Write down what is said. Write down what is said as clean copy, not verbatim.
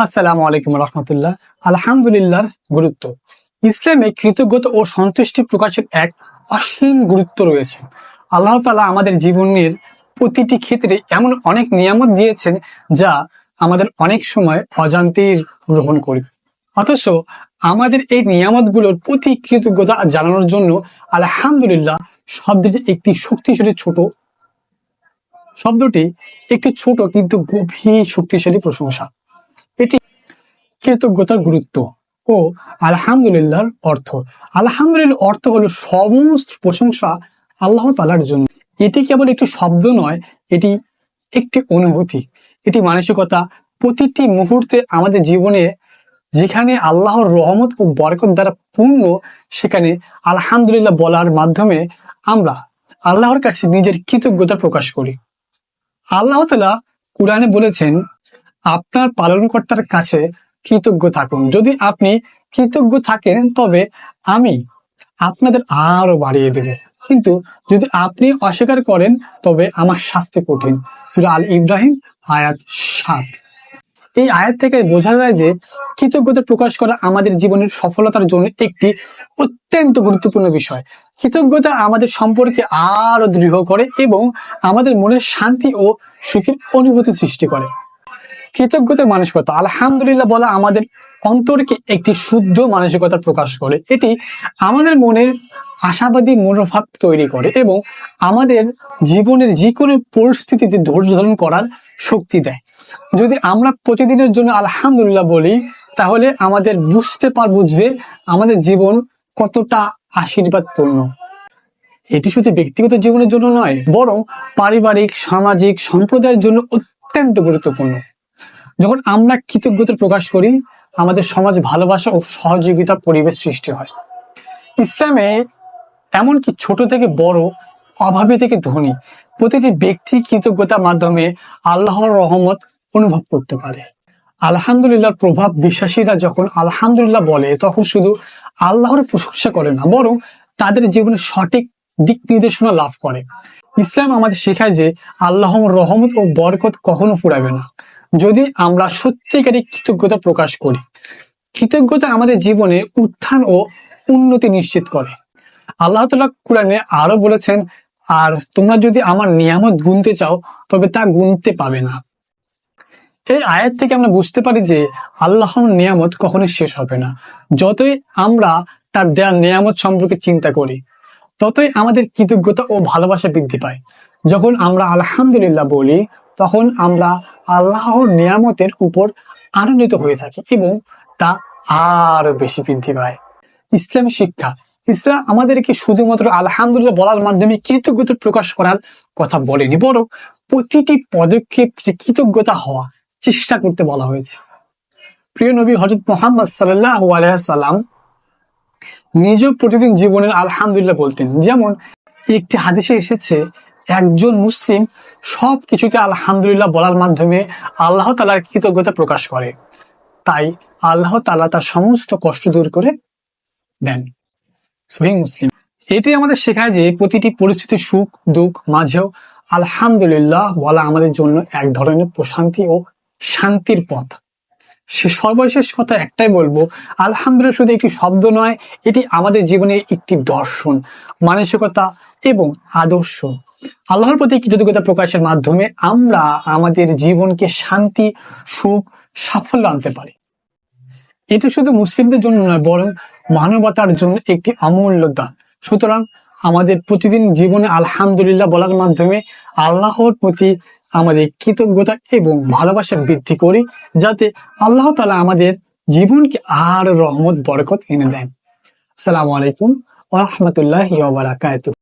আসসালামু আলাইকুম রহমতুল্লাহ। আলহামদুলিল্লাহর গুরুত্ব। ইসলামে কৃতজ্ঞতা ও সন্তুষ্টি প্রকাশের এক অসীম গুরুত্ব রয়েছে। আল্লাহ তাআলা আমাদের জীবনের প্রতিটি ক্ষেত্রে এমন অনেক নিয়ামত দিয়েছেন যা আমাদের অনেক সময় অজান্তেই গ্রহণ করি, অথচ আমাদের এই নিয়ামতগুলোর প্রতি কৃতজ্ঞতা জানানোর জন্য আলহামদুলিল্লাহ শব্দটি একটি ছোট কিন্তু গভীর শক্তিশালী প্রশংসা। এটি কৃতজ্ঞতার গুরুত্ব ও আলহামদুলিল্লাহর অর্থ। আলহামদুলিল্লাহ অর্থ হলো সমস্ত প্রশংসা আল্লাহ তাআলার জন্য। এটি কেবল একটি শব্দ নয়, এটি একটি অনুভূতি, এটি মানসিকতা। প্রতিটি মুহূর্তে আমাদের জীবনে যেখানে আল্লাহর রহমত ও বরকত দ্বারা পূর্ণ, সেখানে আলহামদুলিল্লাহ বলার মাধ্যমে আমরা আল্লাহর কাছে নিজের কৃতজ্ঞতা প্রকাশ করি। আল্লাহ তাআলা কুরআনে বলেছেন, আপনার পালনকর্তার কাছে কৃতজ্ঞ থাকুন। যদি আপনি কৃতজ্ঞ থাকেন তবে আমি আপনাদের আরো বাড়িয়ে দেব, কিন্তু যদি আপনি অস্বীকার করেন তবে আমার শাস্তি কঠিন। সূরা আল ইব্রাহিম আয়াত 7। এই আয়াত থেকে বোঝা যায় যে কৃতজ্ঞতা প্রকাশ করা আমাদের জীবনের সফলতার জন্য একটি অত্যন্ত গুরুত্বপূর্ণ বিষয়। কৃতজ্ঞতা আমাদের সম্পর্কে আরো দৃঢ় করে এবং আমাদের মনের শান্তি ও সুখের অনুভূতি সৃষ্টি করে। কৃতজ্ঞতার মানসিকতা। আলহামদুলিল্লাহ বলা আমাদের অন্তরকে একটি শুদ্ধ মানসিকতা প্রকাশ করে। এটি আমাদের মনের আশাবাদী মনোভাব তৈরি করে এবং আমাদের জীবনের যে কোনো পরিস্থিতিতে ধৈর্য ধারণ করার শক্তি দেয়। যদি আমরা প্রতিদিনের জন্য আলহামদুলিল্লাহ বলি, তাহলে আমাদের বুঝতে পারবো যে আমাদের জীবন কতটা আশীর্বাদপূর্ণ। এটি শুধু ব্যক্তিগত জীবনের জন্য নয়, বরং পারিবারিক, সামাজিক, সম্প্রদায়ের জন্য অত্যন্ত গুরুত্বপূর্ণ। যখন আমরা কৃতজ্ঞতা প্রকাশ করি, আমাদের সমাজ ভালোবাসা ও সহযোগিতার পরিবেশ সৃষ্টি হয়। ইসলামে এমনকি ছোট থেকে বড়, অভাবী থেকে ধনী, প্রতিটি ব্যক্তি কৃতজ্ঞতার মাধ্যমে আল্লাহর রহমত অনুভব করতে পারে। আলহামদুলিল্লাহর প্রভাব। বিশ্বাসীরা যখন আলহামদুলিল্লাহ বলে, তখন শুধু আল্লাহর প্রশংসা করে না, বরং তাদের জীবনে সঠিক দিক নির্দেশনা লাভ করে। ইসলাম আমাদের শেখায় যে আল্লাহর রহমত ও বরকত কখনো ফুরাবে না যদি আমরা সত্যিকারের কৃতজ্ঞতা প্রকাশ করি। কৃতজ্ঞতা আমাদের জীবনে উত্থান ও উন্নতি নিশ্চিত করে। আল্লাহ তাআলা কুরআনে আরো বলেছেন, আর তোমরা যদি আমার নিয়ামত গুনতে চাও তবে তা গুনতে পাবে না। এই আয়াত থেকে আমরা বুঝতে পারি যে আল্লাহর নিয়ামত কখনোই শেষ হবে না। যতই আমরা তার দেওয়া নিয়ামত সম্পর্কে চিন্তা করি, ততই আমাদের কৃতজ্ঞতা ও ভালোবাসা বৃদ্ধি পায়। যখন আমরা আলহামদুলিল্লাহ বলি, তখন আমরা আল্লাহর নিয়ামতের উপর আনন্দিত হয়ে থাকি এবং তা আরো বেশি বৃদ্ধি পায়। ইসলামী শিক্ষা। ইসলাম আমাদেরকে শুধুমাত্র আলহামদুলিল্লাহ বলার মাধ্যমে কৃতজ্ঞতা প্রকাশ করার কথা বলেনি, বরং প্রতিটি পদক্ষেপে কৃতজ্ঞতা হওয়া চেষ্টা করতে বলা হয়েছে। প্রিয় নবী হযরত মুহাম্মদ সাল্লাল্লাহু আলাইহি ওয়াসাল্লাম নিজ প্রতিদিন জীবনের আলহামদুলিল্লাহ বলতেন। যেমন একটি হাদিসে এসেছে, একজন মুসলিম সবকিছুতে আলহামদুলিল্লাহ বলার মাধ্যমে আল্লাহ তাআলার কৃতজ্ঞতা প্রকাশ করে, তাই আল্লাহ তাআলা তার সমস্ত কষ্ট দূর করে দেন। সহিহ মুসলিম। এটি আমাদের শেখায় যে প্রতিটি পরিস্থিতি, সুখ দুঃখ মাঝেও আলহামদুলিল্লাহ বলা আমাদের জন্য এক ধরনের প্রশান্তি ও শান্তির পথ। সর্বশেষ কথা একটাই বলবো, আলহামদুলিল্লাহ শুধু একটি শব্দ নয়, এটি আমাদের জীবনের একটি দর্শন, মানসিকতা এবং আদর্শ। আল্লাহর প্রতি কৃতজ্ঞতা প্রকাশের মাধ্যমে আমরা আমাদের জীবনকে শান্তি, সুখ, সাফল্য আনতে পারি। এটি শুধু মুসলিমদের জন্য নয়, বরং মানবতার জন্য একটি অমূল্য দান। সুতরাং আমাদের প্রতিদিন জীবনে আলহামদুলিল্লাহ বলার মাধ্যমে আল্লাহর প্রতি আমাদের কৃতজ্ঞতা এবং ভালোবাসা বৃদ্ধি করি, যাতে আল্লাহ তাআলা আমাদের জীবনকে আরো রহমত বরকত এনে দেন। আসসালামু আলাইকুম ওয়া রাহমাতুল্লাহি ওয়া বারাকাতুহু।